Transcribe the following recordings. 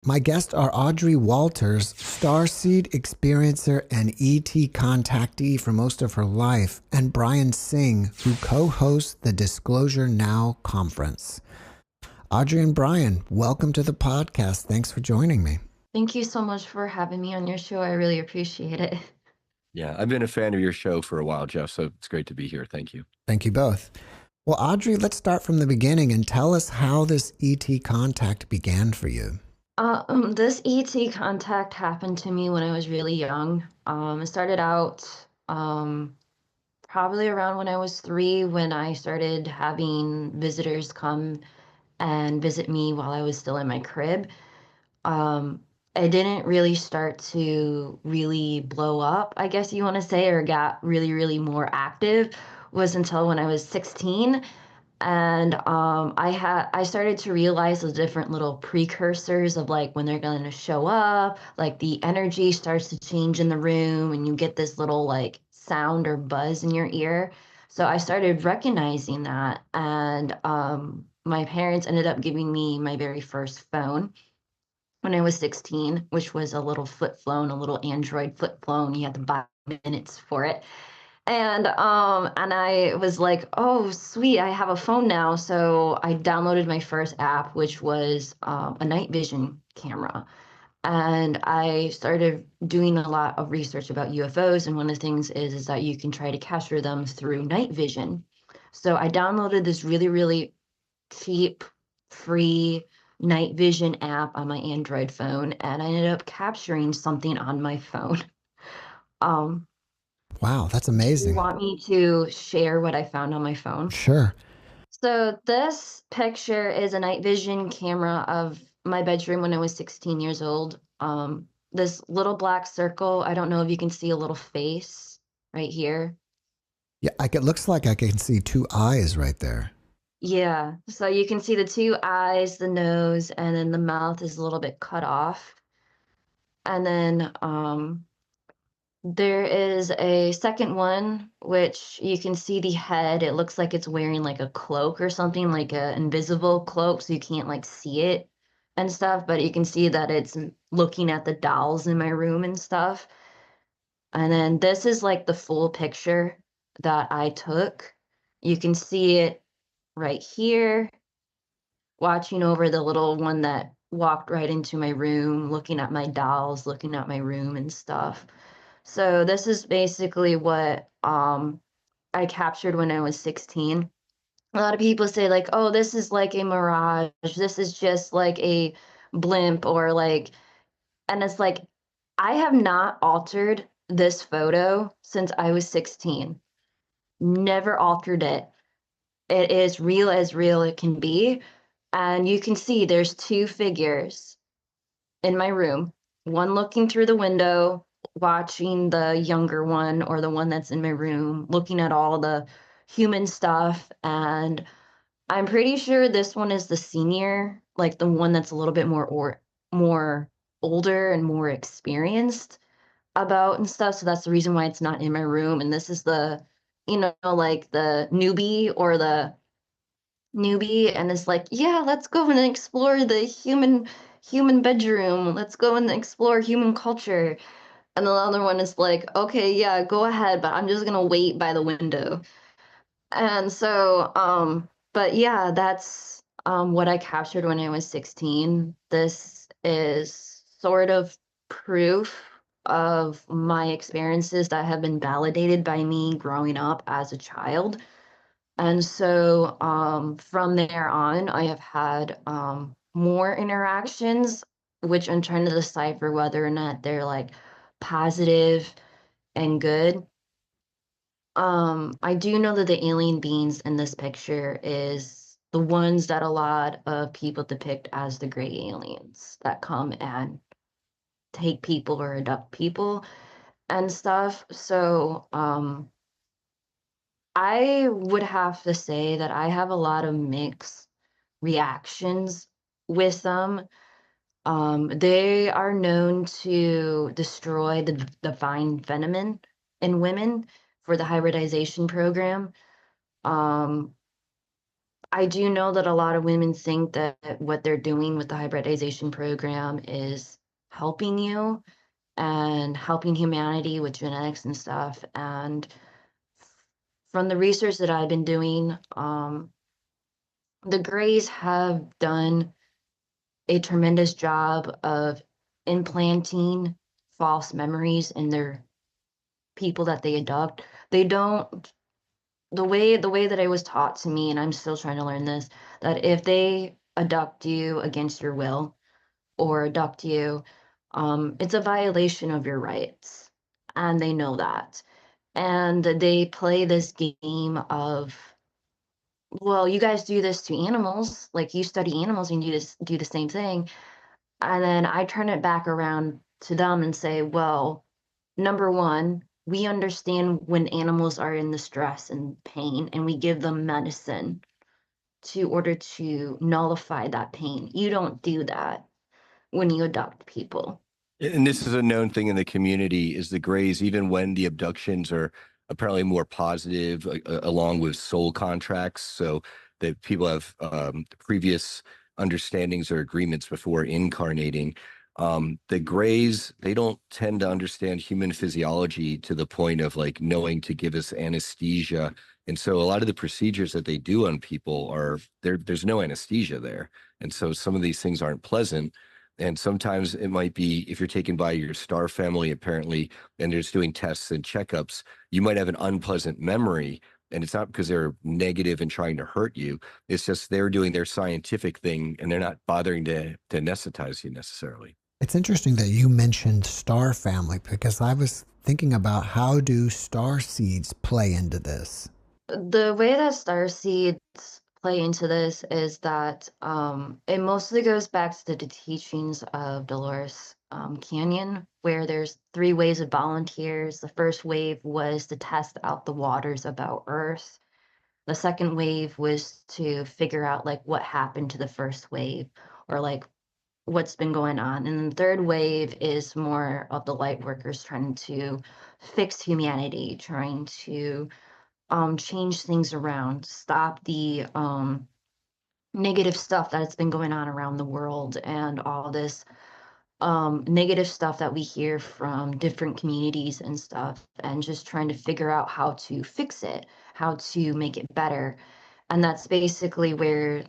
My guests are Audrey Walters, Starseed experiencer and ET contactee for most of her life, and Brian Singh, who co-hosts the Disclosure Now conference. Audrey and Brian, welcome to the podcast. Thanks for joining me. Thank you so much for having me on your show. I really appreciate it. Yeah, I've been a fan of your show for a while, Jeff, so it's great to be here. Thank you. Thank you both. Well, Audrey, let's start from the beginning and tell us how this ET contact began for you. This ET contact happened to me when I was really young. It started out probably around when I was 3, when I started having visitors come and visit me while I was still in my crib. I didn't really start to really blow up, I guess you want to say, or got really, really more active was until when I was 16. And I started to realize the different little precursors of like when they're going to show up, like the energy starts to change in the room and you get this little like sound or buzz in your ear. So I started recognizing that, and my parents ended up giving me my very first phone when I was 16, which was a little flip phone, a little Android flip phone. You had to buy minutes for it. And I was like, oh, sweet, I have a phone now. So I downloaded my first app, which was a night vision camera. And I started doing a lot of research about UFOs. And one of the things is that you can try to capture them through night vision. So I downloaded this really, really cheap, free night vision app on my Android phone, and I ended up capturing something on my phone. Um, Wow, that's do you amazing. want me to share what I found on my phone? Sure. So this picture is a night vision camera of my bedroom when I was 16 years old. This little black circle, I don't know if you can see a little face right here. Yeah, it looks like I can see two eyes right there. Yeah, so you can see the two eyes, the nose, and then the mouth is a little bit cut off. And then there is a second one, which you can see the head. It looks like it's wearing like a cloak or something, like an invisible cloak, so you can't like see it and stuff, but you can see that it's looking at the dolls in my room and stuff. And then this is like the full picture that I took. You can see it right here, watching over the little one that walked right into my room, looking at my dolls, looking at my room and stuff. So this is basically what I captured when I was 16. A lot of people say like, "Oh, this is like a mirage. This is just like a blimp or like," and it's like I have not altered this photo since I was 16. Never altered it. It is real as real it can be. And you can see there's two figures in my room, one looking through the window, watching the younger one, or the one that's in my room, looking at all the human stuff. And I'm pretty sure this one is the senior, like the one that's a little bit more older and more experienced about and stuff. So that's the reason why it's not in my room. And this is the, like the newbie, and it's like, yeah, let's go and explore the human bedroom. Let's go and explore human culture. And the other one is like, okay, yeah, go ahead, but I'm just gonna wait by the window. And so, but yeah, that's what I captured when I was 16. This is sort of proof of my experiences that have been validated by me growing up as a child. And so from there on, I have had more interactions, which I'm trying to decipher whether or not they're like positive and good. I do know that the alien beings in this picture is the ones that a lot of people depict as the gray aliens that come and take people or abduct people and stuff. So, I would have to say that I have a lot of mixed reactions with them. They are known to destroy the divine venom in women for the hybridization program. Um, I do know that a lot of women think that what they're doing with the hybridization program is helping you and helping humanity with genetics and stuff. And from the research that I've been doing, the Greys have done a tremendous job of implanting false memories in their people that they abduct. They don't the way that I was taught to me, and I'm still trying to learn this, that if they abduct you against your will or abduct you, it's a violation of your rights, and they know that. And they play this game of, well, you guys do this to animals, like you study animals and you just do the same thing. And then I turn it back around to them and say, well, number one, we understand when animals are in the stress and pain, and we give them medicine to order to nullify that pain. You don't do that when you abduct people. And this is a known thing in the community is the Greys, even when the abductions are apparently more positive, along with soul contracts, so that people have previous understandings or agreements before incarnating. The Greys, they don't tend to understand human physiology to the point of like knowing to give us anesthesia. And so a lot of the procedures that they do on people are there's no anesthesia there. And so some of these things aren't pleasant. And sometimes it might be if you're taken by your star family, apparently, and they're just doing tests and checkups, you might have an unpleasant memory. And it's not because they're negative and trying to hurt you. It's just they're doing their scientific thing and they're not bothering to anesthetize you necessarily. It's interesting that you mentioned star family because I was thinking about how do star seeds play into this? The way that starseeds play into this is that it mostly goes back to the teachings of Dolores Canyon, where there's three waves of volunteers. The first wave was to test out the waters about Earth. The second wave was to figure out like what happened to the first wave, or like what's been going on. And the third wave is more of the light workers trying to fix humanity, trying to change things around, stop the negative stuff that's been going on around the world, and all this negative stuff that we hear from different communities and stuff, and just trying to figure out how to fix it, how to make it better. And that's basically where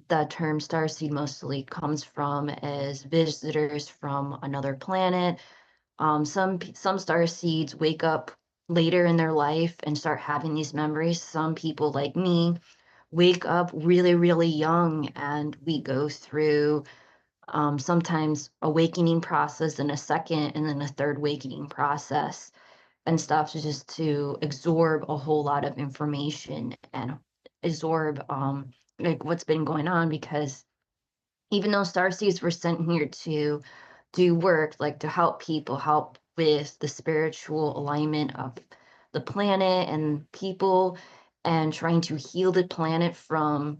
the term starseed mostly comes from, as visitors from another planet. Some star seeds wake up later in their life and start having these memories. Some people like me wake up really, really young, and we go through sometimes awakening process in a second, and then a third awakening process and stuff, just to absorb a whole lot of information and absorb like what's been going on. Because even though starseeds were sent here to do work, like to help people, help with the spiritual alignment of the planet and people, and trying to heal the planet from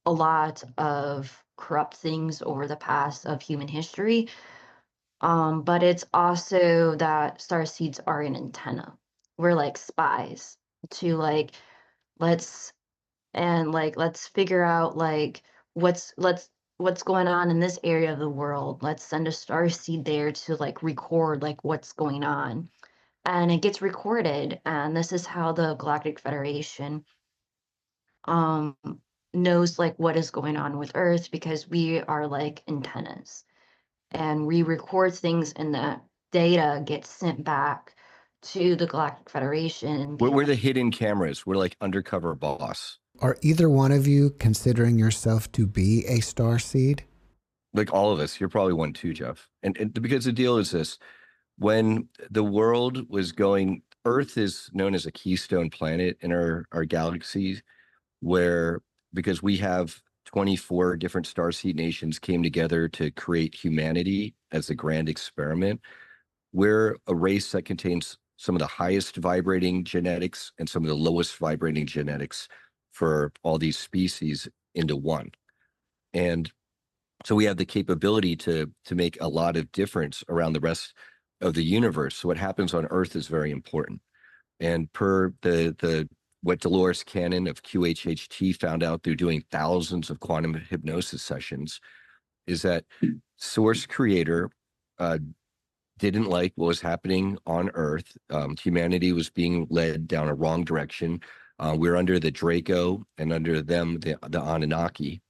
a lot of corrupt things over the past of human history. But it's also that starseeds are an antenna. We're like spies to like, let's let's figure out like what's let's what's going on in this area of the world. Let's send a star seed there to like record like what's going on. And it gets recorded. And this is how the Galactic Federation um knows like what is going on with Earth, because we are like antennas. And we record things, and that data gets sent back to the Galactic Federation. And We're the hidden cameras. We're like undercover boss. Are either one of you considering yourself to be a star seed? Like all of us. You're probably one too, Jeff. And because the deal is this, when the world was going, Earth is known as a keystone planet in our galaxy, where because we have 24 different starseed nations came together to create humanity as a grand experiment. We're a race that contains some of the highest vibrating genetics and some of the lowest vibrating genetics for all these species into one. And so we have the capability to make a lot of difference around the rest of the universe. So what happens on Earth is very important. And per the what Dolores Cannon of QHHT found out through doing thousands of quantum hypnosis sessions is that source creator didn't like what was happening on Earth. Humanity was being led down a wrong direction. We're under the Draco and under them, the Anunnaki,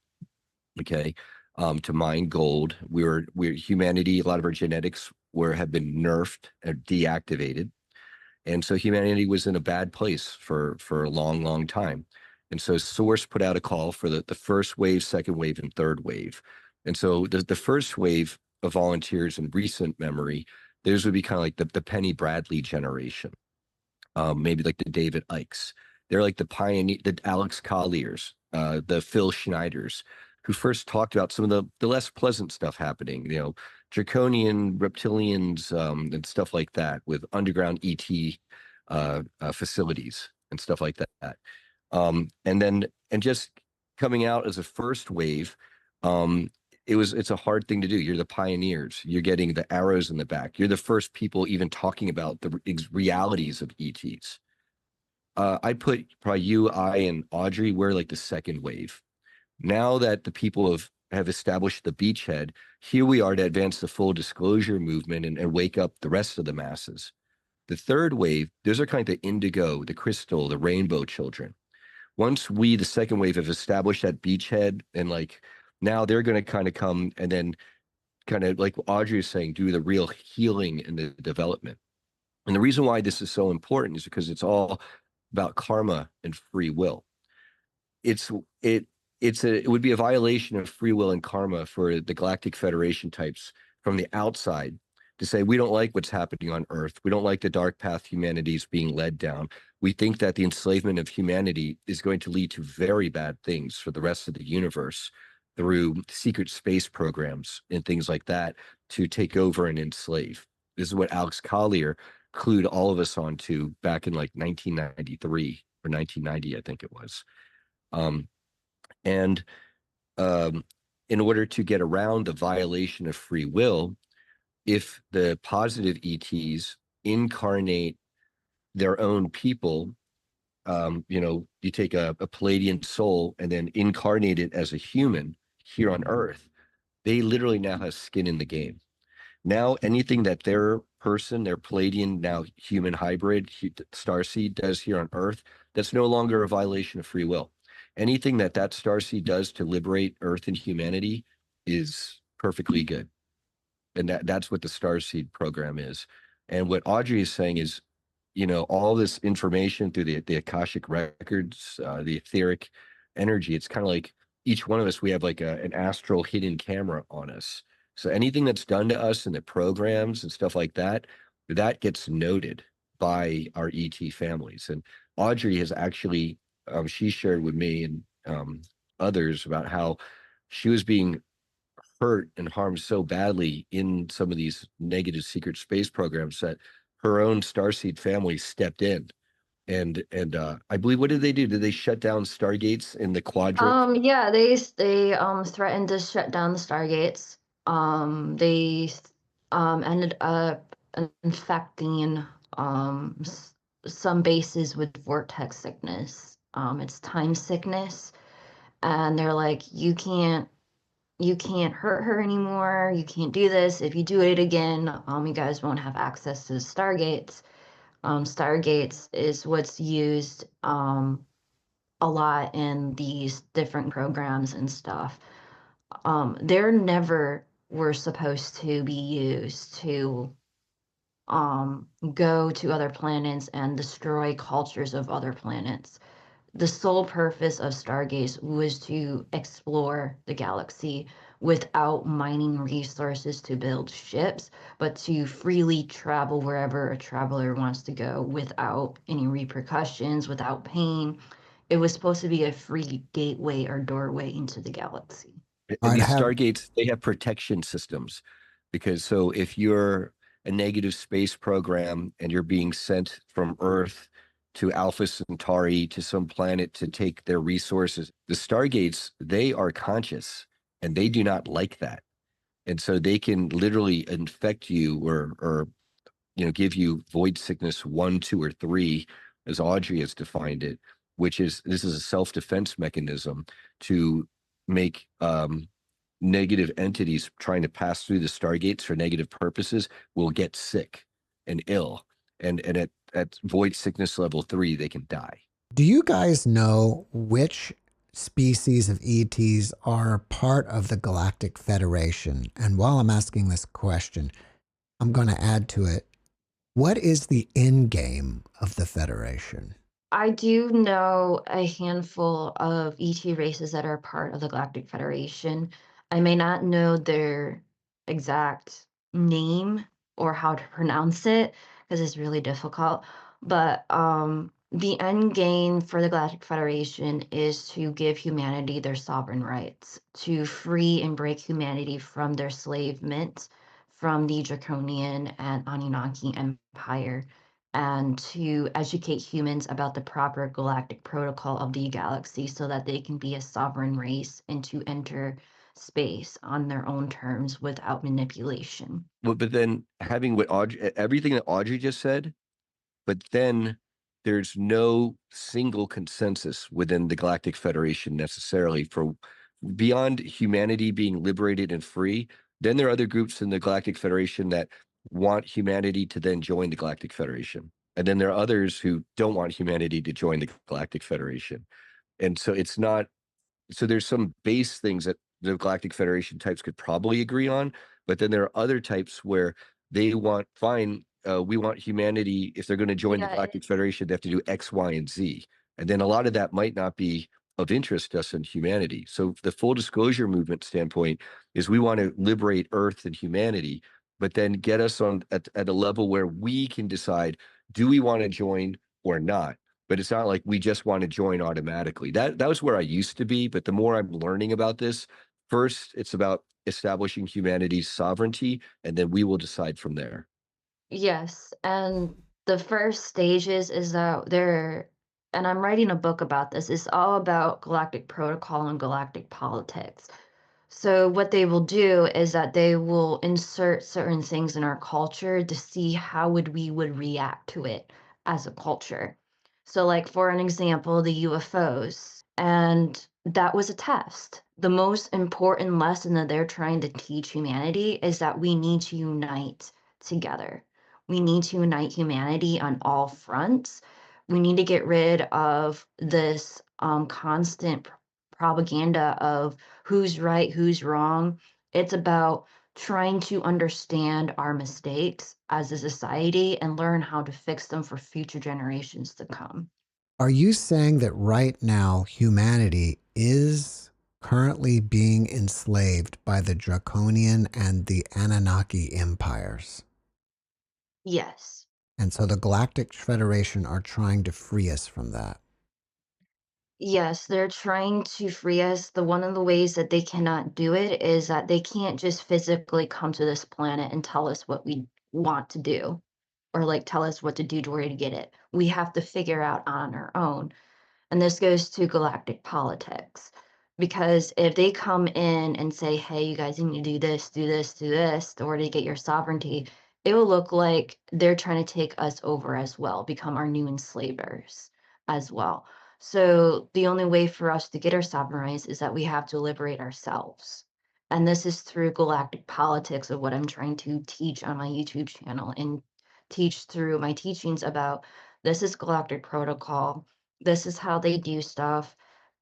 okay, to mine gold. We're humanity, a lot of our genetics have been nerfed or deactivated. And so humanity was in a bad place for a long, long time. And so Source put out a call for the first wave, second wave, and third wave. And so the first wave of volunteers in recent memory, those would be kind of like the Penny Bradley generation, maybe like the David Ikes. They're like the pioneer, the Alex Colliers, the Phil Schneiders, who first talked about some of the less pleasant stuff happening, draconian reptilians and stuff like that with underground ET facilities and stuff like that. And just coming out as a first wave, it's a hard thing to do. You're the pioneers. You're getting the arrows in the back. You're the first people even talking about the realities of ETs. I put probably you, I, and Audrey, we're like the second wave. Now that the people have established the beachhead, here we are to advance the full disclosure movement and wake up the rest of the masses. The third wave, those are kind of the indigo, the crystal, the rainbow children. Once we, the second wave, have established that beachhead, and like now they're going to kind of come and then kind of like Audrey is saying, do the real healing and the development. And the reason why this is so important is because it's all about karma and free will. It would be a violation of free will and karma for the Galactic Federation types from the outside to say, we don't like what's happening on Earth. We don't like the dark path humanity is being led down. We think that the enslavement of humanity is going to lead to very bad things for the rest of the universe through secret space programs and things like that to take over and enslave. This is what Alex Collier clued all of us onto back in like 1993 or 1990, I think it was. In order to get around the violation of free will, if the positive ETs incarnate their own people, you take a Palladian soul and then incarnate it as a human here on Earth, they literally now have skin in the game. Now, anything that their person, their Palladian, now human hybrid, Starseed does here on Earth, that's no longer a violation of free will. Anything that Starseed does to liberate Earth and humanity is perfectly good. And that's what the Starseed program is. And what Audrey is saying is, all this information through the Akashic records, the etheric energy, it's kind of like each one of us, we have like an astral hidden camera on us. So anything that's done to us in the programs and stuff like that, that gets noted by our ET families. And Audrey has actually, she shared with me and others about how she was being hurt and harmed so badly in some of these negative secret space programs that her own Starseed family stepped in. And I believe, what did they do? Did they shut down Stargates in the quadrant? Yeah, they threatened to shut down the Stargates. They ended up infecting some bases with vortex sickness. It's time sickness, and they're like, you can't hurt her anymore. You can't do this. If you do it again, you guys won't have access to the Stargates. Stargates is what's used a lot in these different programs and stuff. They're never were supposed to be used to go to other planets and destroy cultures of other planets. The sole purpose of Stargates was to explore the galaxy without mining resources to build ships, but to freely travel wherever a traveler wants to go without any repercussions, without pain. It was supposed to be a free gateway or doorway into the galaxy. And I'd these have Stargates, they have protection systems because so if you're a negative space program and you're being sent from Earth to Alpha Centauri to some planet to take their resources, the Stargates, they are conscious and they do not like that. And so they can literally infect you or give you void sickness 1, 2, or 3, as Audrey has defined it. which is this is a self-defense mechanism to make negative entities trying to pass through the stargates for negative purposes will get sick and ill, and at void sickness level 3 they can die. Do you guys know which species of ETs are part of the Galactic Federation? And while I'm asking this question, I'm going to add to it. What is the end game of the Federation? I do know a handful of ET races that are part of the Galactic Federation. I may not know their exact name or how to pronounce it because it's really difficult. But the end game for the Galactic Federation is to give humanity their sovereign rights, to free and break humanity from their enslavement from the Draconian and Anunnaki Empire, and to educate humans about the proper galactic protocol of the galaxy so that they can be a sovereign race and to enter space on their own terms without manipulation. But then having what everything that Audrey just said, but then there's no single consensus within the Galactic Federation necessarily for beyond humanity being liberated and free. Then there are other groups in the Galactic Federation that want humanity to then join the Galactic Federation. And then there are others who don't want humanity to join the Galactic Federation. And so it's not, so there's some base things that the Galactic Federation types could probably agree on, but then there are other types where they want, fine, we want humanity, if they're going to join the Yeah, Galactic Federation, they have to do X, Y, and Z. And then a lot of that might not be of interest to us in humanity. So the full disclosure movement standpoint is we want to liberate Earth and humanity, but then get us on at a level where we can decide, do we want to join or not? But it's not like we just want to join automatically. That was where I used to be, but the more I'm learning about this, first it's about establishing humanity's sovereignty, and then we will decide from there. yes. And the first stages is that they're, and I'm writing a book about this, it's all about galactic protocol and galactic politics. So what they will do is that they will insert certain things in our culture to see how we would react to it as a culture. So like for an example, the UFOs, and that was a test. The most important lesson that they're trying to teach humanity is that we need to unite together. We need to unite humanity on all fronts. We need to get rid of this constant propaganda of who's right, who's wrong. It's about trying to understand our mistakes as a society and learn how to fix them for future generations to come. Are you saying that right now humanity is currently being enslaved by the Draconian and the Anunnaki empires? Yes. And so the Galactic Federation are trying to free us from that. Yes, they're trying to free us. The one of the ways that they cannot do it is that they can't just physically come to this planet and tell us what we want to do or like tell us what to do to where to get it. We have to figure out on our own. And this goes to galactic politics. Because if they come in and say, hey, you guys need to do this, do this, do this, in order to get your sovereignty, it will look like they're trying to take us over as well, become our new enslavers as well. So the only way for us to get our sovereign rights is that we have to liberate ourselves. And this is through galactic politics of what I'm trying to teach on my YouTube channel and teach through my teachings about this is galactic protocol, this is how they do stuff.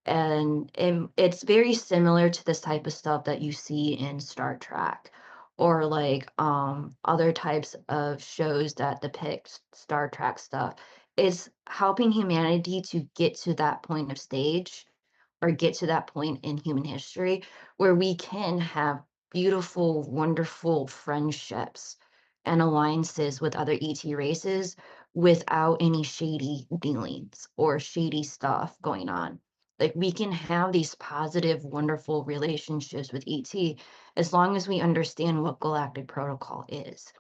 And it's very similar to this type of stuff that you see in Star Trek or like other types of shows that depict Star Trek stuff. It's helping humanity to get to that point of stage or get to that point in human history where we can have beautiful, wonderful friendships and alliances with other ET races without any shady dealings or shady stuff going on. Like we can have these positive, wonderful relationships with ET as long as we understand what galactic protocol is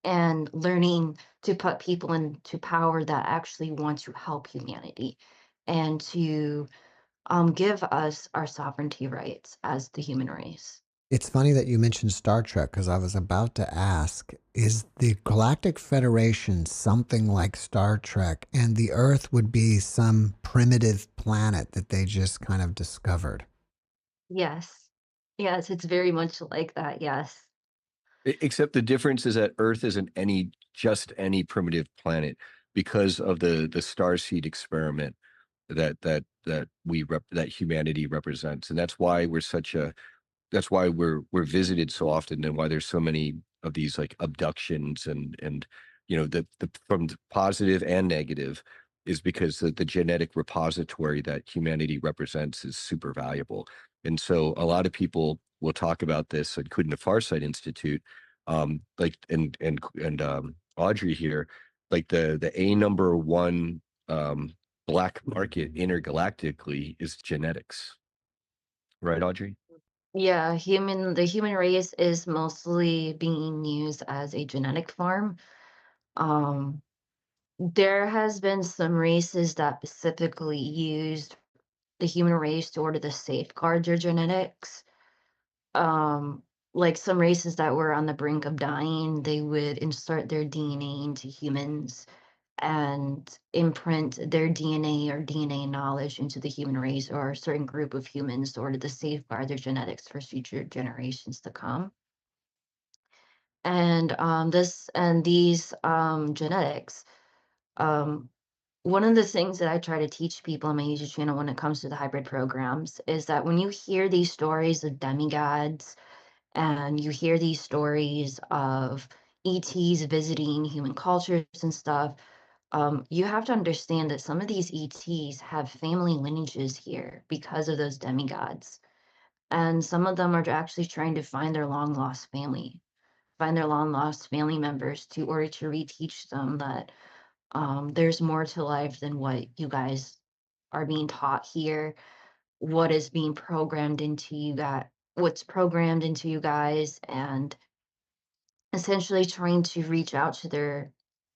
and learning to put people into power that actually want to help humanity and to give us our sovereignty rights as the human race. It's funny that you mentioned Star Trek because I was about to ask, is the Galactic Federation something like Star Trek and the Earth would be some primitive planet that they just kind of discovered? Yes. Yes, it's very much like that. Yes. Except the difference is that Earth isn't just any primitive planet because of the Starseed experiment that humanity represents, and that's why we're visited so often, and why there's so many of these like abductions and the from the positive and negative is because the genetic repository that humanity represents is super valuable. And so a lot of people will talk about this, including the Farsight Institute, like and Audrey here, like the a number one black market intergalactically is genetics, right, Audrey? Yeah, the human race is mostly being used as a genetic farm. Um, there has been some races that specifically used the human race to order to safeguard their genetics. Um, like some races that were on the brink of dying, they would insert their DNA into humans and imprint their DNA or DNA knowledge into the human race or a certain group of humans in order to safeguard their genetics for future generations to come. And these genetics, um, one of the things that I try to teach people on my YouTube channel when it comes to the hybrid programs is that when you hear these stories of demigods and you hear these stories of ETs visiting human cultures and stuff, you have to understand that some of these ETs have family lineages here because of those demigods. And some of them are actually trying to find their long lost family members to order to reteach them that there's more to life than what you guys are being taught here, what is being programmed into you guys, what's programmed into you guys, and essentially trying to reach out to their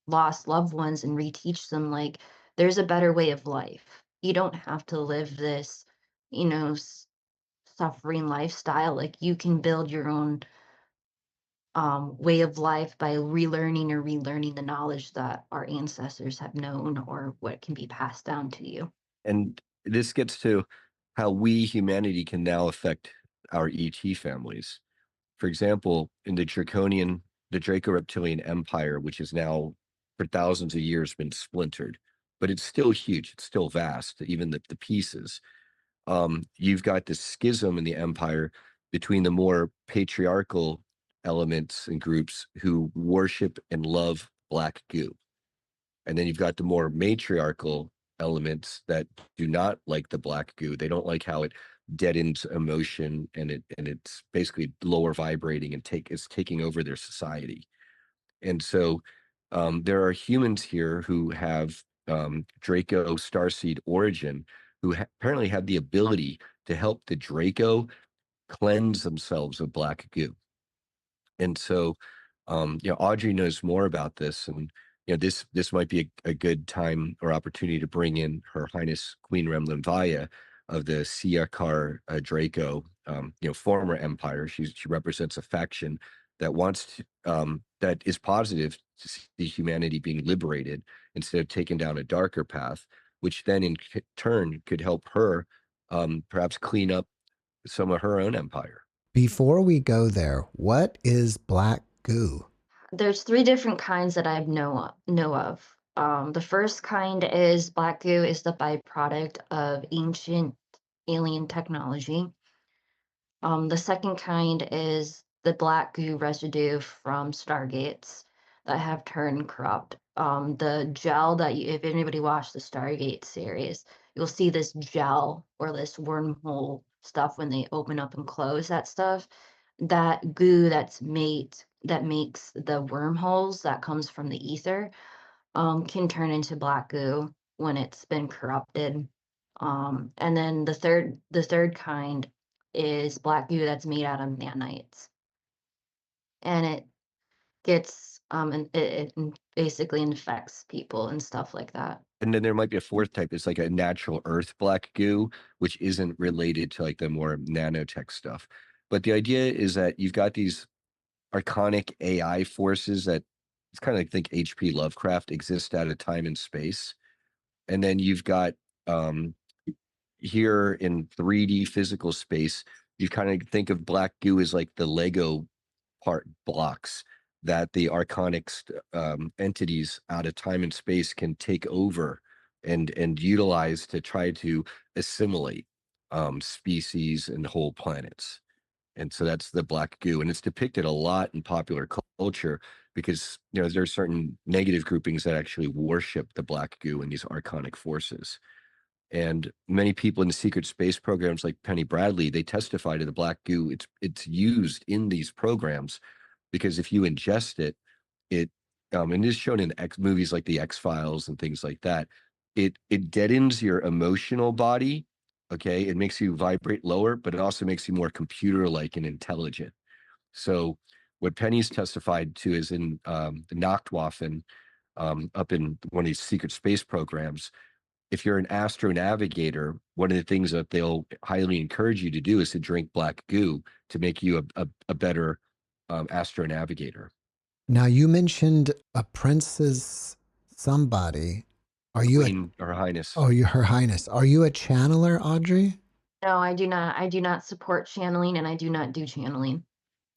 lost loved ones and reteach them like there's a better way of life. You don't have to live this, you know, suffering lifestyle. Like you can build your own way of life by relearning the knowledge that our ancestors have known or what can be passed down to you. And this gets to how we humanity can now affect our ET families. For example, in the Draco Reptilian Empire, which is now for thousands of years been splintered, but it's still huge. It's still vast, even the pieces. You've got this schism in the empire between the more patriarchal elements and groups who worship and love black goo. And then you've got the more matriarchal elements that do not like the black goo. They don't like how it deadens emotion and it's basically lower vibrating and it's taking over their society. And so there are humans here who have Draco Starseed origin who apparently have the ability to help the Draco cleanse themselves of black goo. And so, Audrey knows more about this, and this might be a good time or opportunity to bring in Her Highness Queen Remlinvaya of the Siakar Draco, former empire. She represents a faction that that is positive to see humanity being liberated instead of taken down a darker path, which then in turn could help her perhaps clean up some of her own empire. Before we go there, what is black goo? There's three different kinds that know of. The first kind is black goo is the byproduct of ancient alien technology. The second kind is the black goo residue from Stargates that have turned corrupt. The gel if anybody watched the Stargate series, you'll see this gel or this wormhole stuff when they open up and close that stuff. That goo that makes the wormholes that comes from the ether can turn into black goo when it's been corrupted. And then the third kind is black goo that's made out of nanites, and it gets and it basically infects people and stuff like that. And then there might be a fourth type. It's like a natural earth black goo, which isn't related to like the more nanotech stuff. but the idea is that you've got these archonic AI forces that it's kind of like think HP Lovecraft exist out of time and space. And then you've got here in 3D physical space, you kind of think of black goo as like the Lego part blocks that the archonic entities out of time and space can take over and utilize to try to assimilate species and whole planets. And so that's the black goo, and it's depicted a lot in popular culture because there are certain negative groupings that actually worship the black goo and these archonic forces. And many people in the secret space programs like Penny Bradley, they testify to the black goo. It's used in these programs because if you ingest it, and it's shown in movies like the X-Files and things like that, it deadens your emotional body. Okay, it makes you vibrate lower, but it also makes you more computer-like and intelligent. So what Penny's testified to is in the Nachtwaffen, up in one of these secret space programs. If you're an astronavigator, one of the things that they'll highly encourage you to do is to drink black goo to make you a better astronavigator. Now, you mentioned a princess somebody. Are you Queen, Her Highness. Oh, you, Her Highness. Are you a channeler, Audrey? No, I do not. I do not support channeling, and I do not do channeling.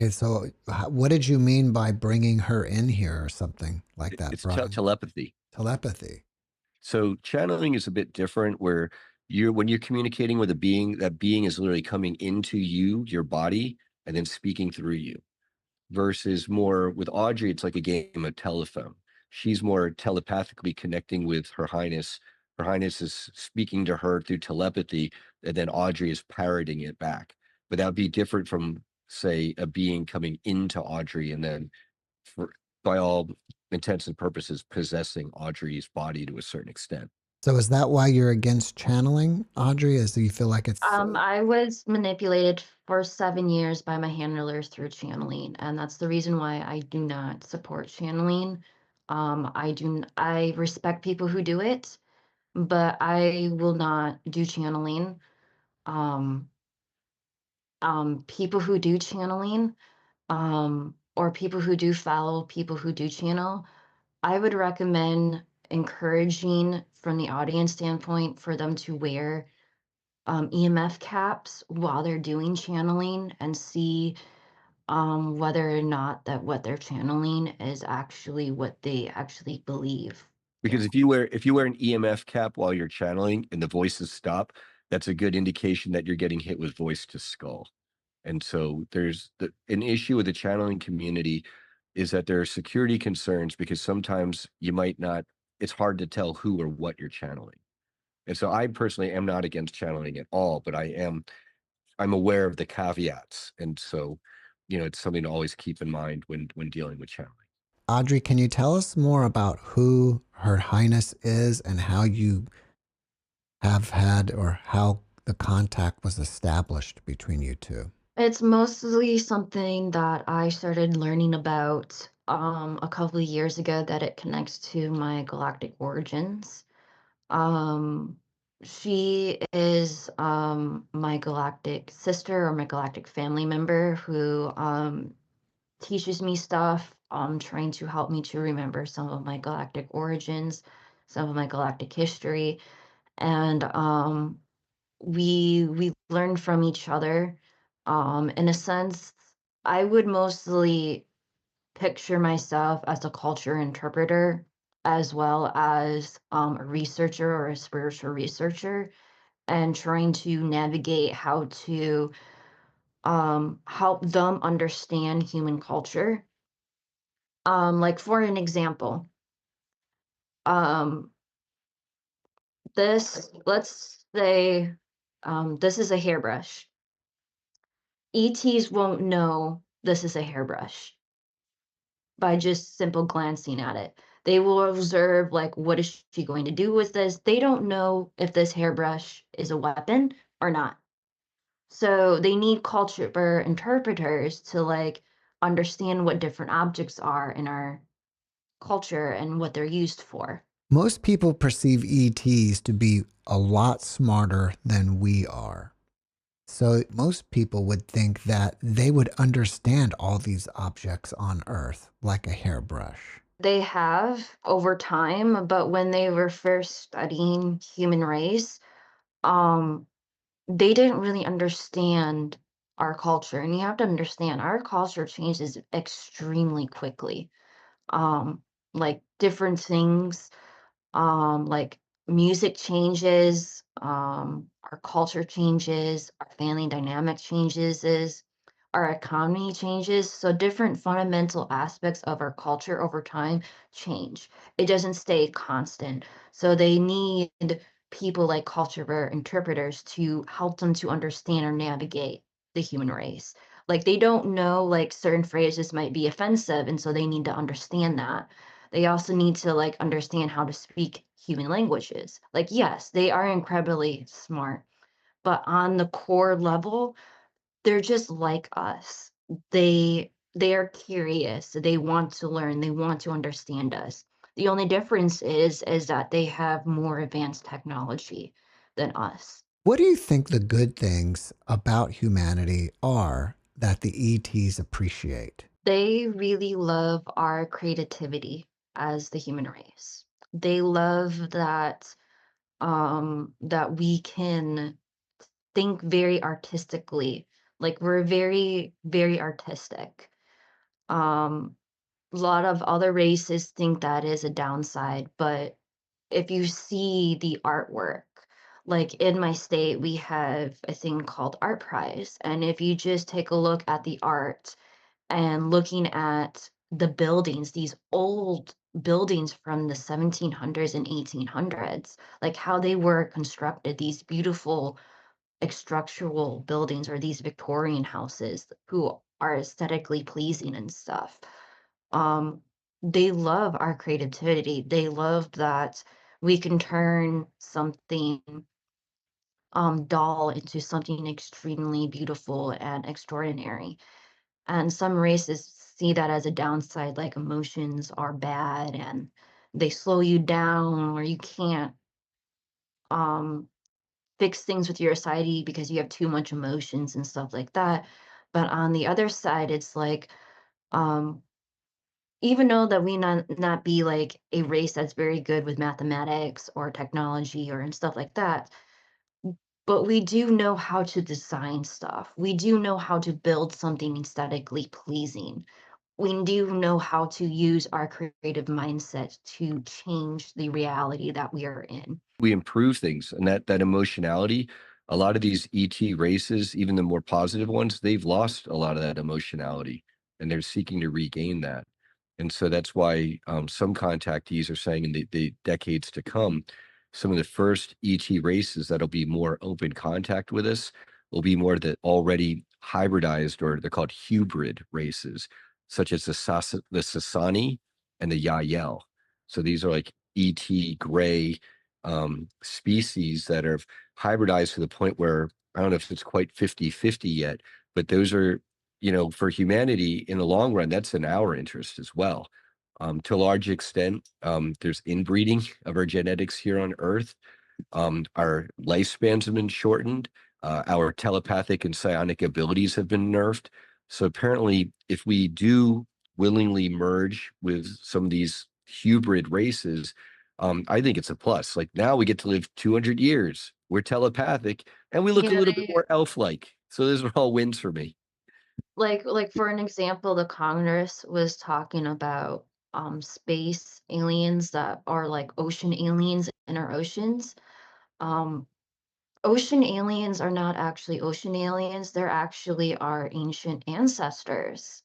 Okay, so what did you mean by bringing her in here or something like that, It's Brian? telepathy. Telepathy. So channeling is a bit different where when you're communicating with a being, that being is literally coming into you, your body, and then speaking through you. Versus more with Audrey, it's like a game of telephone. She's more telepathically connecting with Her Highness. Her Highness is speaking to her through telepathy, and then Audrey is parroting it back. But that would be different from, say, a being coming into Audrey and then, by all intents and purposes, possessing Audrey's body to a certain extent. So is that why you're against channeling, Audrey? Is that you feel like it's I was manipulated for 7 years by my handlers through channeling, and that's the reason why I do not support channeling. I respect people who do it, but I will not do channeling. Um, People who do channeling, or people who do follow people who do channel, I would recommend encouraging from the audience standpoint for them to wear EMF caps while they're doing channeling and see whether or not that what they're channeling is actually what they actually believe. Because if you wear an EMF cap while you're channeling and the voices stop, that's a good indication that you're getting hit with voice to skull. And so there's an issue with the channeling community is that there are security concerns because sometimes you might not, it's hard to tell who or what you're channeling. And so I personally am not against channeling at all, but I'm aware of the caveats. And so, it's something to always keep in mind when dealing with channeling. Audrey, can you tell us more about who Her Highness is and how you have had or how the contact was established between you two? It's mostly something that I started learning about a couple of years ago, that it connects to my galactic origins. Um, she is my galactic sister or my galactic family member who teaches me stuff, trying to help me to remember some of my galactic origins, some of my galactic history, and we learn from each other. In a sense, I would mostly picture myself as a culture interpreter as well as a researcher or a spiritual researcher, and trying to navigate how to help them understand human culture. Like for an example, um, let's say this is a hairbrush. ETs won't know this is a hairbrush by just simple glancing at it. They will observe, like, what is she going to do with this? They don't know if this hairbrush is a weapon or not. So they need culture interpreters to like understand what different objects are in our culture and what they're used for. Most people perceive ETs to be a lot smarter than we are. So most people would think that they would understand all these objects on Earth like a hairbrush. They have over time, but when they were first studying human race, um, they didn't really understand our culture. And you have to understand our culture changes extremely quickly. Um, like different things, like music changes, our culture changes, our family dynamic changes, our economy changes. So different fundamental aspects of our culture over time change. It doesn't stay constant. So they need people like culture interpreters to help them to understand or navigate the human race. Like they don't know, like certain phrases might be offensive, and so they need to understand that. They also need to like understand how to speak human languages. Like yes, they are incredibly smart, but on the core level, they're just like us. They are curious, they want to learn, they want to understand us. The only difference is that they have more advanced technology than us. What do you think the good things about humanity are that the ETs appreciate? They really love our creativity as the human race. They love that we can think very artistically. Like we're very, very artistic. Um, a lot of other races think that is a downside, but if you see the artwork, like in my state, we have a thing called Art Prize. And if you just take a look at the art and looking at the buildings, these old buildings from the 1700s and 1800s, like how they were constructed, these beautiful structural buildings or these Victorian houses who are aesthetically pleasing and stuff. Um, they love our creativity. They love that we can turn something dull into something extremely beautiful and extraordinary. And some races see that as a downside, like emotions are bad and they slow you down or you can't um fix things with your society because you have too much emotions and stuff like that. But on the other side, it's like, um, even though that we not be like a race that's very good with mathematics or technology or and stuff like that, but we do know how to design stuff. We do know how to build something aesthetically pleasing. We do know how to use our creative mindset to change the reality that we are in. We improve things, and that emotionality, a lot of these ET races, even the more positive ones, they've lost a lot of that emotionality, and they're seeking to regain that. And so that's why some contactees are saying in the decades to come, some of the first ET races that'll be more open contact with us will be more the already hybridized, or they're called hybrid races, such as the Sasani and the Yael. So these are like ET gray species that are hybridized to the point where I don't know if it's quite 50-50 yet, but those are, for humanity in the long run, that's in our interest as well. To a large extent, there's inbreeding of our genetics here on Earth. Our lifespans have been shortened. Our telepathic and psionic abilities have been nerfed. So apparently, if we do willingly merge with some of these hybrid races, I think it's a plus. Like now we get to live 200 years. We're telepathic and we look a Yeah, little bit more elf-like. So those are all wins for me. like for an example, the Congress was talking about space aliens that are like ocean aliens in our oceans. Um Ocean aliens are not actually ocean aliens, they're actually our ancient ancestors.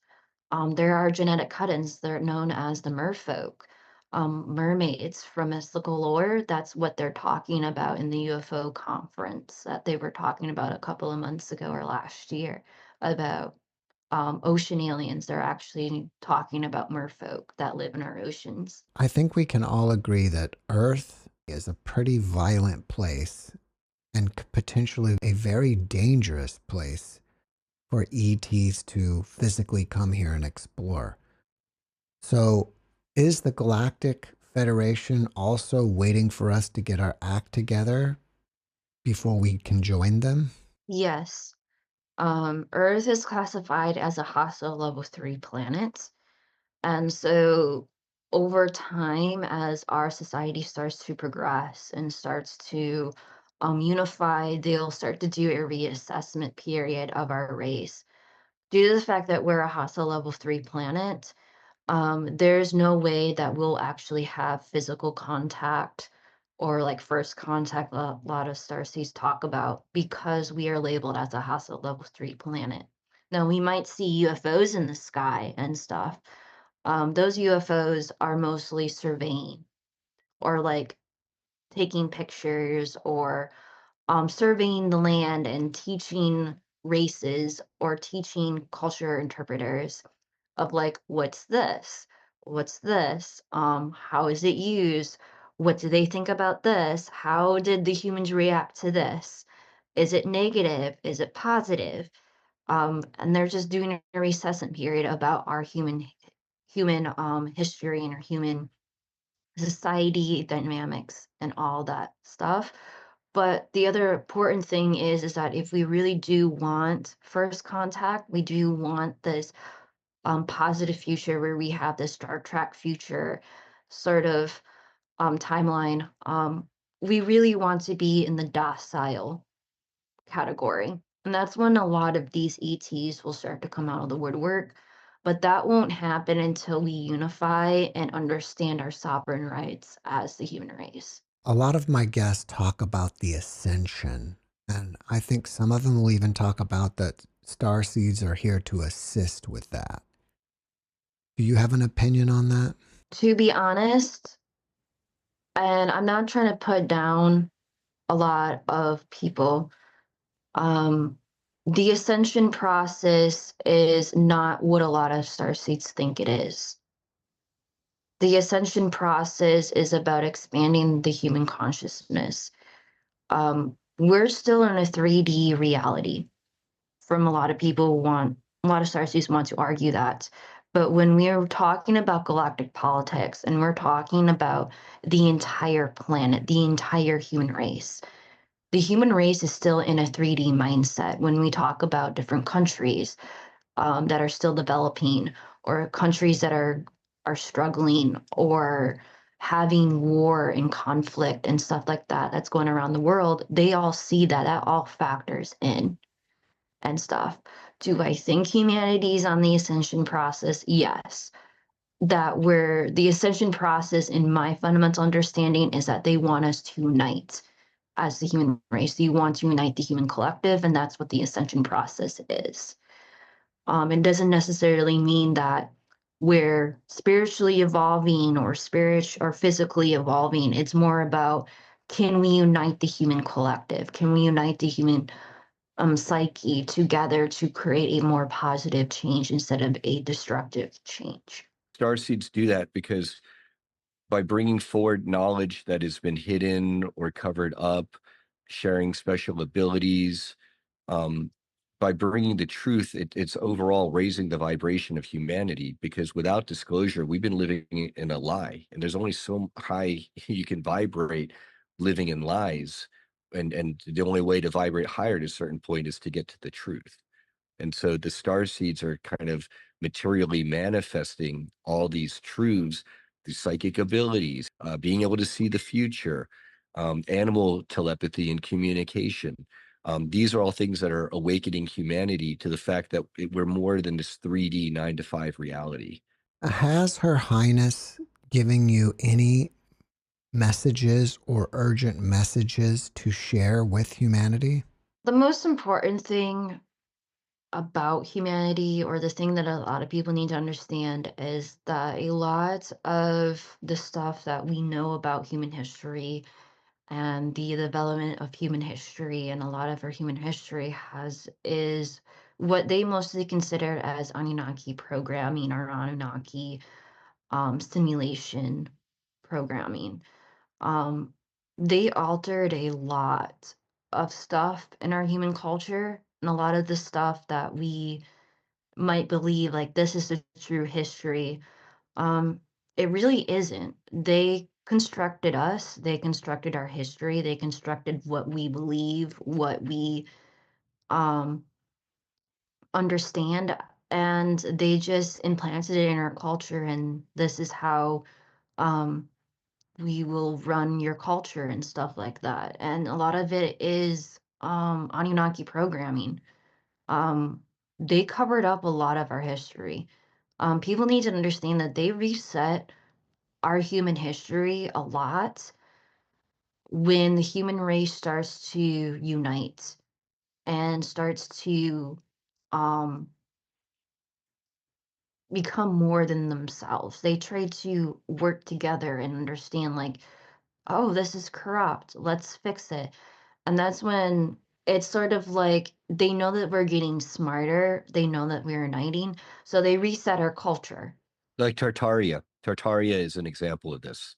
There are genetic cut-ins, they're known as the merfolk. Mermaids from mystical lore, that's what they're talking about in the UFO conference that they were talking about a couple of months ago or last year about ocean aliens. They're actually talking about merfolk that live in our oceans. I think we can all agree that Earth is a pretty violent place and potentially a very dangerous place for ETs to physically come here and explore. So, is the Galactic Federation also waiting for us to get our act together before we can join them? Yes. Earth is classified as a hostile level 3 planet. And so over time, as our society starts to progress and starts to unify, they'll start to do a reassessment period of our race. Due to the fact that we're a hostile level 3 planet, there's no way that we'll actually have physical contact or like first contact a lot of starseeds talk about because we are labeled as a hostile level 3 planet. Now we might see UFOs in the sky and stuff. Those UFOs are mostly surveying or like taking pictures or surveying the land and teaching races or teaching culture interpreters of like, what's this? What's this? How is it used? What do they think about this? How did the humans react to this? Is it negative? Is it positive? And they're just doing a reassessment period about our human history and our human society dynamics and all that stuff. But the other important thing is that if we really do want first contact, we do want this positive future where we have this Star Trek future sort of timeline. We really want to be in the docile category. And that's when a lot of these ETs will start to come out of the woodwork. But that won't happen until we unify and understand our sovereign rights as the human race. A lot of my guests talk about the ascension, and I think some of them will even talk about that star seeds are here to assist with that. Do you have an opinion on that? To be honest, and I'm not trying to put down a lot of people, the ascension process is not what a lot of starseeds think it is. The ascension process is about expanding the human consciousness. We're still in a 3D reality. From a lot of people want a lot of starseeds want to argue that. But when we're talking about galactic politics and we're talking about the entire planet, the entire human race, the human race is still in a 3D mindset when we talk about different countries that are still developing or countries that are struggling or having war and conflict and stuff like that that's going around the world. They all see that all factors in and stuff. Do I think humanity's on the ascension process? Yes. That where the ascension process, in my fundamental understanding, is that they want us to unite as the human race. You want to unite the human collective, and that's what the ascension process is. It doesn't necessarily mean that we're spiritually evolving or physically evolving. It's more about, can we unite the human collective? Can we unite the human psyche together to create a more positive change instead of a destructive change? Starseeds do that because by bringing forward knowledge that has been hidden or covered up, sharing special abilities, um, by bringing the truth, it's overall raising the vibration of humanity. Because without disclosure, we've been living in a lie, and there's only so high you can vibrate living in lies. And the only way to vibrate higher at a certain point is to get to the truth. And so the star seeds are kind of materially manifesting all these truths, these psychic abilities, being able to see the future, animal telepathy and communication. These are all things that are awakening humanity to the fact that we're more than this 3D 9 to 5 reality. Has Her Highness giving you any messages or urgent messages to share with humanity? The most important thing about humanity, or the thing that a lot of people need to understand, is that a lot of the stuff that we know about human history and the development of human history and a lot of our human history is what they mostly consider as Anunnaki programming or Anunnaki simulation programming. Um, they altered a lot of stuff in our human culture, and a lot of the stuff that we might believe like this is the true history. Um, it really isn't. They constructed us, they constructed our history, they constructed what we believe, what we um, understand, and they just implanted it in our culture, and this is how um, we will run your culture and stuff like that. And a lot of it is Anunnaki programming. Um, they covered up a lot of our history. People need to understand that they reset our human history a lot when the human race starts to unite and starts to um, become more than themselves. They try to work together and understand, like, oh, this is corrupt. Let's fix it. And that's when it's sort of like they know that we're getting smarter. They know that we're uniting. So they reset our culture. Like Tartaria. Tartaria is an example of this.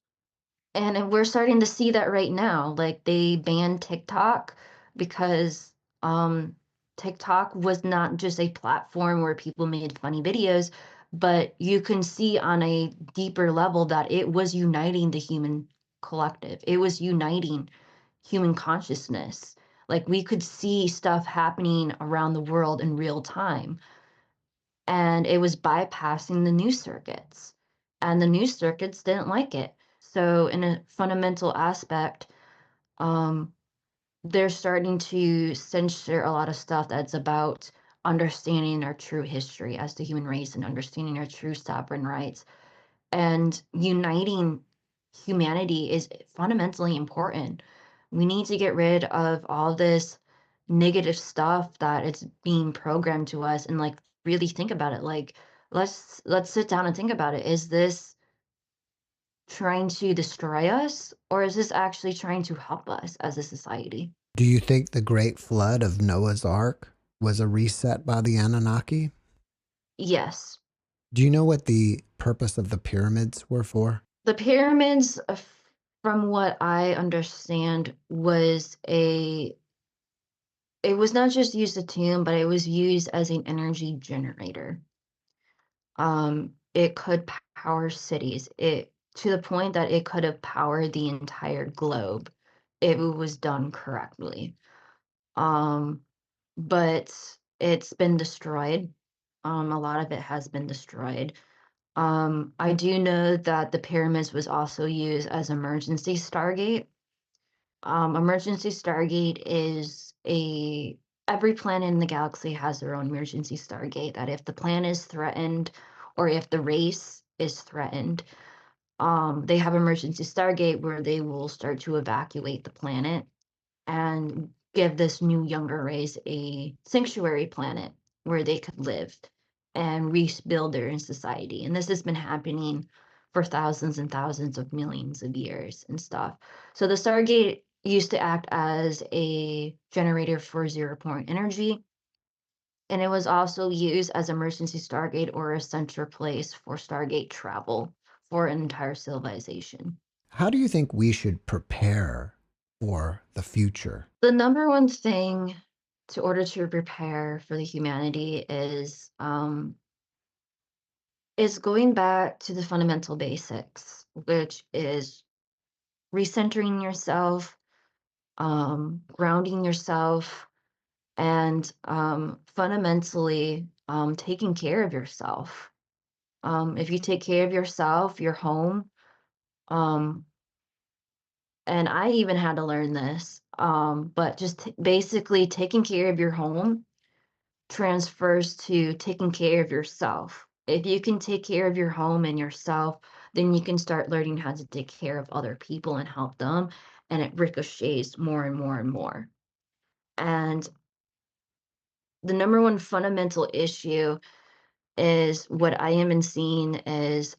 And we're starting to see that right now. Like they banned TikTok because um TikTok was not just a platform where people made funny videos, but you can see on a deeper level that it was uniting the human collective. It was uniting human consciousness. Like we could see stuff happening around the world in real time, and it was bypassing the news circuits. And the news circuits didn't like it. So, in a fundamental aspect, um, they're starting to censor a lot of stuff that's about understanding our true history as the human race and understanding our true sovereign rights. And uniting humanity is fundamentally important. We need to get rid of all this negative stuff that it's being programmed to us and like really think about it. Like let's sit down and think about it. Is this trying to destroy us, or is this actually trying to help us as a society? Do you think the Great Flood of Noah's Ark was a reset by the Anunnaki? Yes. Do you know what the purpose of the pyramids were for? The pyramids, from what I understand, it was not just used to tomb, but it was used as an energy generator. It could power cities. It to the point that it could have powered the entire globe if it was done correctly. Um, but it's been destroyed. A lot of it has been destroyed. I do know that the pyramids was also used as emergency Stargate. Emergency Stargate is a every planet in the galaxy has their own emergency Stargate that if the planet is threatened or if the race is threatened, they have emergency Stargate where they will start to evacuate the planet and give this new younger race a sanctuary planet where they could live and rebuild their society. And this has been happening for thousands and thousands of millions of years and stuff. So the Stargate used to act as a generator for zero point energy. And it was also used as emergency Stargate or a center place for Stargate travel for an entire civilization. How do you think we should prepare for the future? The number one thing to order to prepare for the humanity is going back to the fundamental basics, which is recentering yourself, grounding yourself, and fundamentally taking care of yourself. If you take care of yourself, your home, um, and I even had to learn this, but just basically taking care of your home transfers to taking care of yourself. If you can take care of your home and yourself, then you can start learning how to take care of other people and help them, and it ricochets more and more and more. And the number one fundamental issue is what I am seeing is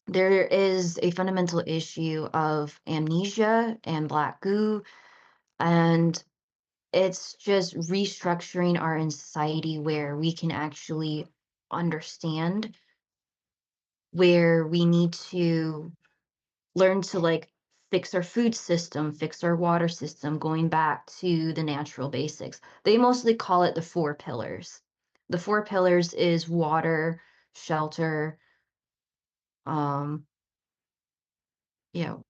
there is a fundamental issue of amnesia and black goo, and it's just restructuring our society where we can actually understand where we need to learn to like fix our food system, fix our water system, going back to the natural basics. They mostly call it the four pillars. The four pillars is water, shelter, um, you know,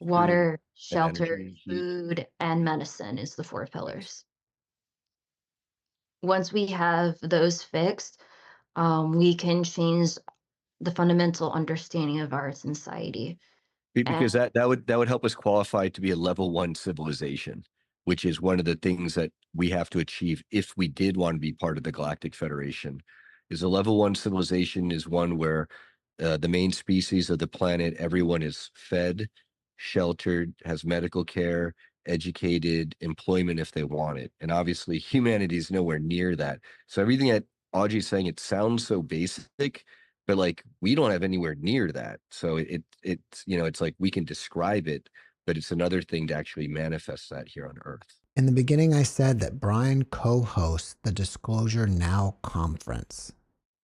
Food water, and shelter, energy, heat. food, and medicine is the four pillars. once we have those fixed, we can change the fundamental understanding of our society. Because And that would help us qualify to be a level 1 civilization, which is one of the things that we have to achieve if we did want to be part of the Galactic Federation. Is a level 1 civilization is one where the main species of the planet, everyone is fed, sheltered, has medical care, educated, employment if they want it. And obviously, humanity is nowhere near that. So everything that Audrey's saying, it sounds so basic, but like we don't have anywhere near that. So it's it's like we can describe it, but it's another thing to actually manifest that here on Earth. In the beginning, I said that Brian co-hosts the Disclosure Now conference.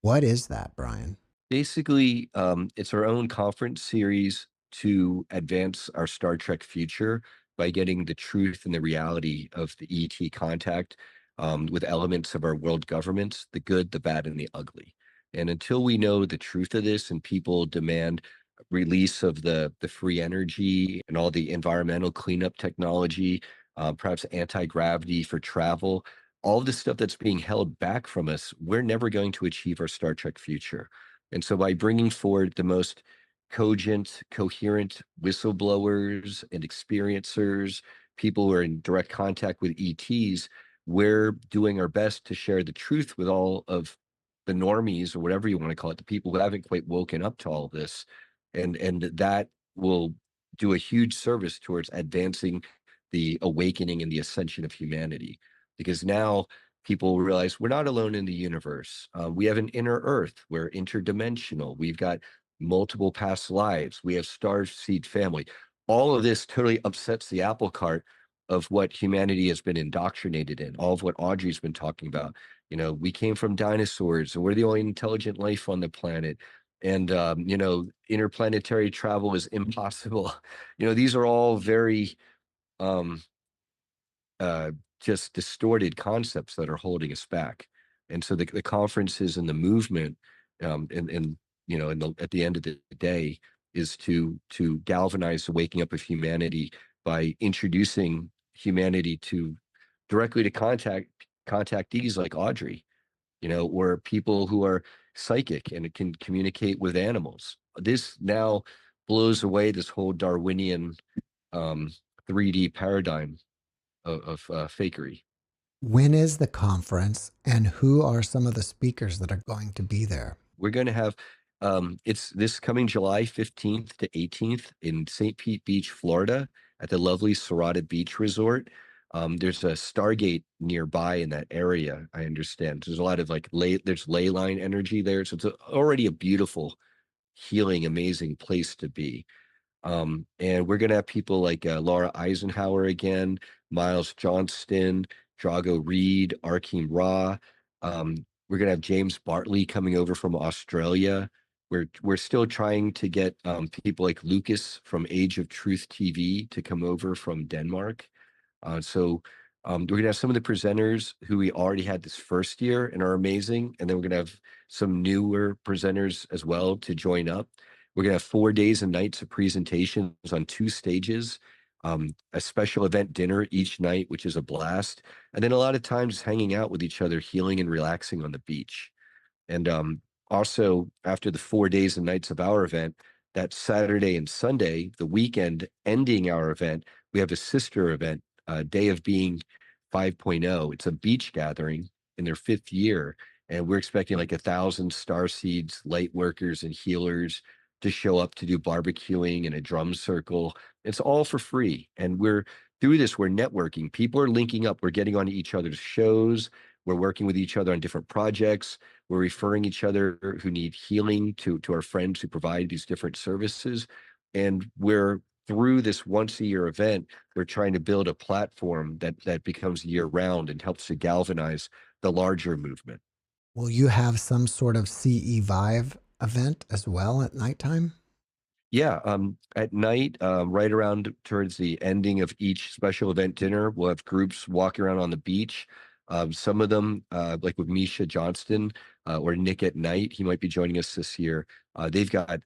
What is that, Brian? Basically, it's our own conference series to advance our Star Trek future by getting the truth and the reality of the ET contact with elements of our world governments, the good, the bad, and the ugly. And until we know the truth of this and people demand release of the free energy and all the environmental cleanup technology, perhaps anti-gravity for travel, all of the stuff that's being held back from us, we're never going to achieve our Star Trek future. And so by bringing forward the most cogent, coherent whistleblowers and experiencers, people who are in direct contact with ETs, we're doing our best to share the truth with all of the normies, or whatever you want to call it, the people who haven't quite woken up to all this. And that will do a huge service towards advancing the awakening and the ascension of humanity. Because now people realize we're not alone in the universe. We have an inner Earth. We're interdimensional. We've got multiple past lives. We have Starseed family. All of this totally upsets the apple cart of what humanity has been indoctrinated in. All of what Audrey's been talking about. We came from dinosaurs, and we're the only intelligent life on the planet. And interplanetary travel is impossible. These are all very um, uh, just distorted concepts that are holding us back. And so the conferences and the movement, at the end of the day, is to galvanize the waking up of humanity by introducing humanity to directly to contactees like Audrey, or people who are psychic and can communicate with animals. This now blows away this whole Darwinian 3D paradigm of fakery. When is the conference, and who are some of the speakers that are going to be there? We're going to have it's this coming July 15th to 18th in St. Pete Beach, Florida, at the lovely Serrata Beach Resort. There's a Stargate nearby in that area, I understand. There's a lot of there's ley line energy there. So it's already a beautiful, healing, amazing place to be. And we're going to have people like Laura Eisenhower again, Miles Johnston, Drago Reed, Arkeem Ra. We're going to have James Bartley coming over from Australia. We're still trying to get people like Lucas from Age of Truth TV to come over from Denmark. So we're going to have some of the presenters who we already had this first year and are amazing. And then we're going to have some newer presenters as well to join up. We're going to have 4 days and nights of presentations on 2 stages, a special event dinner each night, which is a blast. And then a lot of times hanging out with each other, healing and relaxing on the beach. And also, after the 4 days and nights of our event, that Saturday and Sunday, the weekend ending our event, we have a sister event, Day of Being 5.0. It's a beach gathering in their 5th year. And we're expecting like 1,000 starseeds, light workers, and healers to show up to do barbecuing and a drum circle. It's all for free. And through this, we're networking. People are linking up. We're getting on each other's shows. We're working with each other on different projects. We're referring each other who need healing to our friends who provide these different services. And we're through this once-a-year event, we're trying to build a platform that becomes year-round and helps to galvanize the larger movement. Will you have some sort of CE Vive event as well at nighttime? Yeah, at night, right around towards the ending of each special event dinner, we'll have groups walking around on the beach. Some of them, like with Misha Johnston or Nick at Night, he might be joining us this year. They've got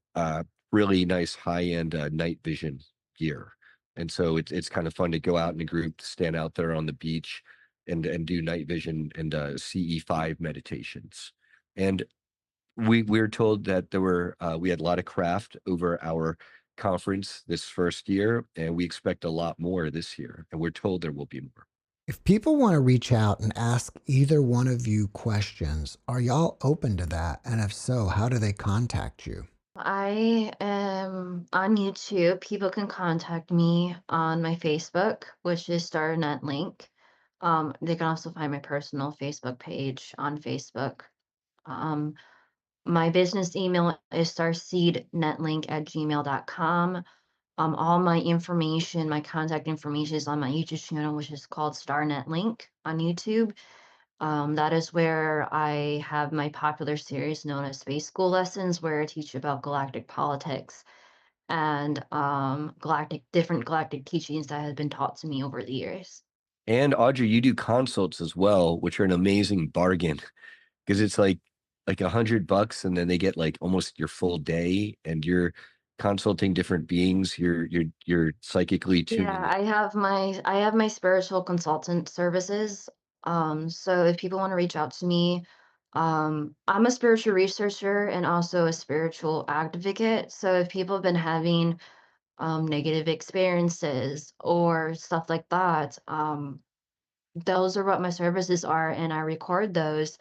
really nice high-end night vision gear, and so it's kind of fun to go out in a group, stand out there on the beach, and do night vision and CE5 meditations. And we're told that there were we had a lot of craft over our conference this first year, and we expect a lot more this year. And we're told there will be more. If people want to reach out and ask either one of you questions, are y'all open to that? And if so, how do they contact you? I am on YouTube. People can contact me on my Facebook, which is StarNet Link. They can also find my personal Facebook page on Facebook. My business email is starseednetlink@gmail.com. All my information, my contact information is on my YouTube channel, which is called StarNet Link on YouTube. That is where I have my popular series known as Space School Lessons, where I teach about galactic politics and different galactic teachings that have been taught to me over the years. And Audrey, you do consults as well, which are an amazing bargain because it's like $100, and then they get like almost your full day, and you're consulting different beings. You're psychically tuning Yeah, in. I have my spiritual consultant services. So if people want to reach out to me, I'm a spiritual researcher and also a spiritual advocate. So if people have been having negative experiences or stuff like that, those are what my services are, and I record those.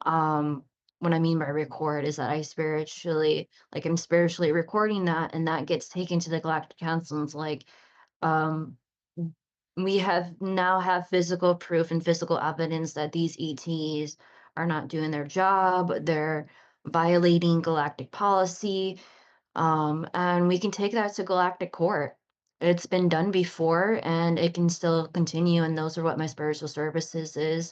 Um, what I mean by record is that I'm spiritually recording that, and that gets taken to the Galactic Council. And it's like, um, we have physical proof and physical evidence that these ETs are not doing their job. They're violating galactic policy. And we can take that to galactic court. It's been done before and it can still continue. And those are what my spiritual services is.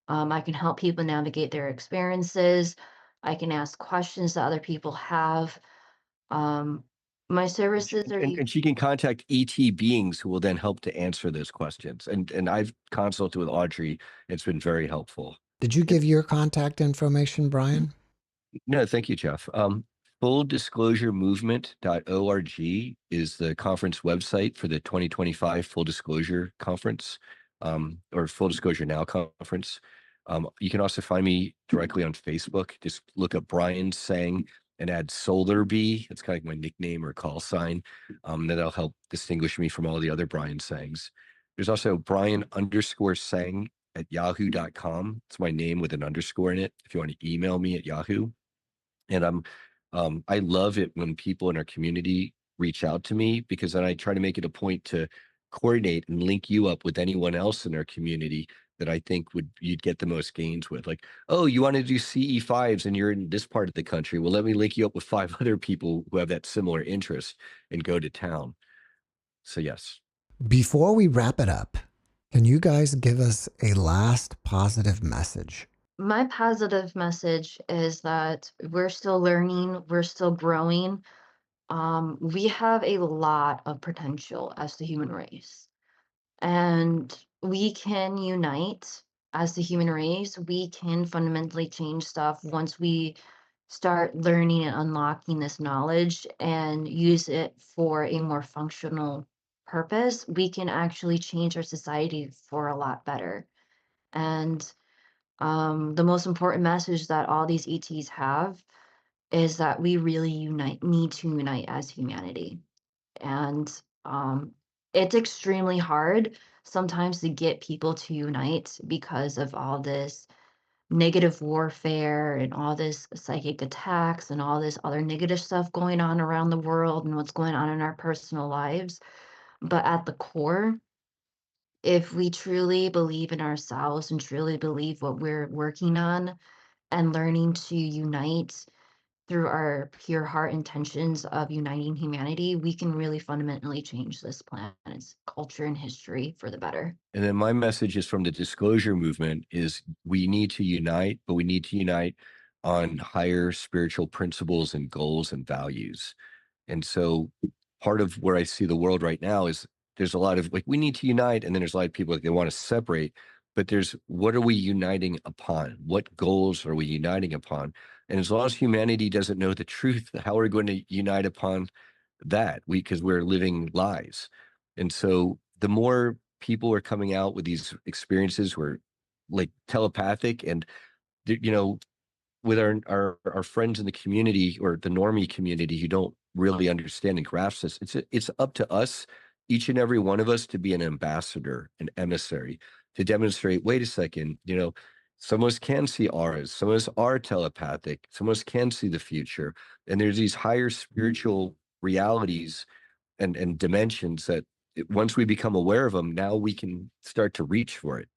I can help people navigate their experiences. I can ask questions that other people have. Um, my services are And she can contact ET beings who will then help to answer those questions. And I've consulted with Audrey. It's been very helpful. Did you give your contact information, Brian? No, thank you, Jeff. Fulldisclosuremovement.org is the conference website for the 2025 Full Disclosure Conference, or Full Disclosure Now Conference. You can also find me directly on Facebook. Just look up Brian Tseng and add SolarBee. It's kind of like my nickname or call sign. That'll help distinguish me from all the other Brian Tsengs. There's also Brian_Tseng at yahoo.com. It's my name with an underscore in it if you want to email me at Yahoo. And I love it when people in our community reach out to me, because then I try to make it a point to coordinate and link you up with anyone else in our community that I think you'd get the most gains with. Like, oh, you want to do CE5s and you're in this part of the country. Well, let me link you up with 5 other people who have that similar interest and go to town. So yes. Before we wrap it up, can you guys give us a last positive message? My positive message is that we're still learning, we're still growing. We have a lot of potential as the human race, and we can unite as the human race. We can fundamentally change stuff once we start learning and unlocking this knowledge and use it for a more functional purpose. We can actually change our society for a lot better. And the most important message that all these ETs have is that we really need to unite as humanity. And it's extremely hard sometimes to get people to unite because of all this negative warfare and all this psychic attacks and all this other negative stuff going on around the world and what's going on in our personal lives. But at the core, if we truly believe in ourselves and truly believe what we're working on and learning to unite through our pure heart intentions of uniting humanity, we can really fundamentally change this planet's culture and history for the better. And then my message is from the disclosure movement is we need to unite, but we need to unite on higher spiritual principles and goals and values. And so part of where I see the world right now is there's a lot of like, we need to unite. And then there's a lot of people that they want to separate, but there's, what are we uniting upon? What goals are we uniting upon? And as long as humanity doesn't know the truth, how are we going to unite upon that? Because we're living lies. And so the more people are coming out with these experiences where like telepathic, and you know, with our friends in the community or the normie community who don't really understand and grasp this, it's up to us, each and every one of us, to be an ambassador, an emissary, to demonstrate, wait a second, you know, some of us can see auras, some of us are telepathic, some of us can see the future, and there's these higher spiritual realities and dimensions that once we become aware of them, now we can start to reach for it.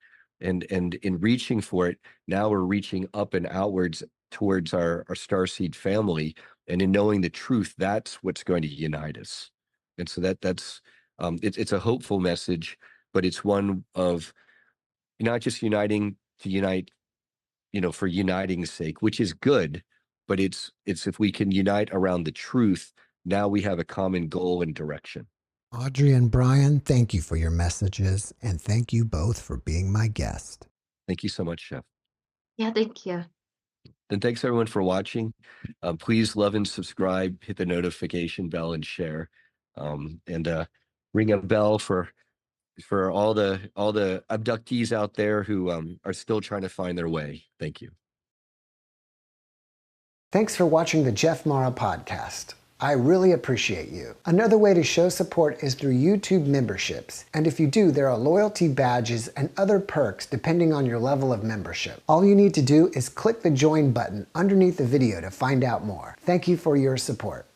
And in reaching for it, now we're reaching up and outwards towards our starseed family. And in knowing the truth, that's what's going to unite us. And so that's it's a hopeful message, but it's one of not just uniting to unite, you know, for uniting's sake, which is good, but it's if we can unite around the truth, now we have a common goal and direction. Audrey and Brian, thank you for your messages, and thank you both for being my guest. Thank you so much, Jeff. Yeah, thank you. And thanks everyone for watching. Please love and subscribe, hit the notification bell, and share. And ring a bell for all the abductees out there who are still trying to find their way. Thank you. Thanks for watching the JeffMara podcast. I really appreciate you. Another way to show support is through YouTube memberships. And if you do, there are loyalty badges and other perks depending on your level of membership. All you need to do is click the join button underneath the video to find out more. Thank you for your support.